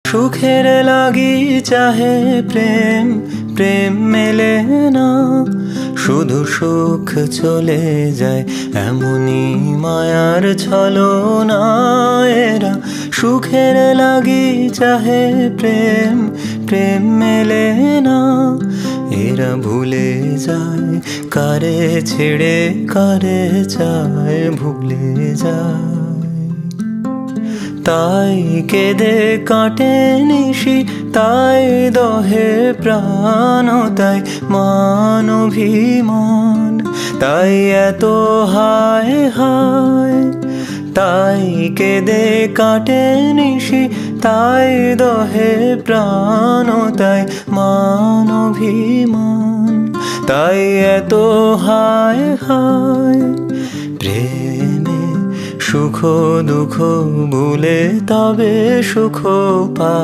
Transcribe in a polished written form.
সুখের লাগি চাহে প্রেম, প্রেম মেলে না, শুধু সুখ চলে যায় এমনি মায়ার ছলনা। এরা সুখের লাগি চাহে প্রেম, প্রেম মেলে না, এরা ভুলে যায় কারে ছেড়ে কারে চায়, ভুলে যায়। তাই কেঁদে কাটে নিশি, তাই দহে প্রাণ, তাই মান অভিমান, তাই এত হায় হায়। তাই কেঁদে কাটে নিশি, তাই দহে প্রাণ, তাই মান অভিমান, তাই এত হায় হায়। প্রেমে সুখ দুঃখ ভুলে তবে সুখ পা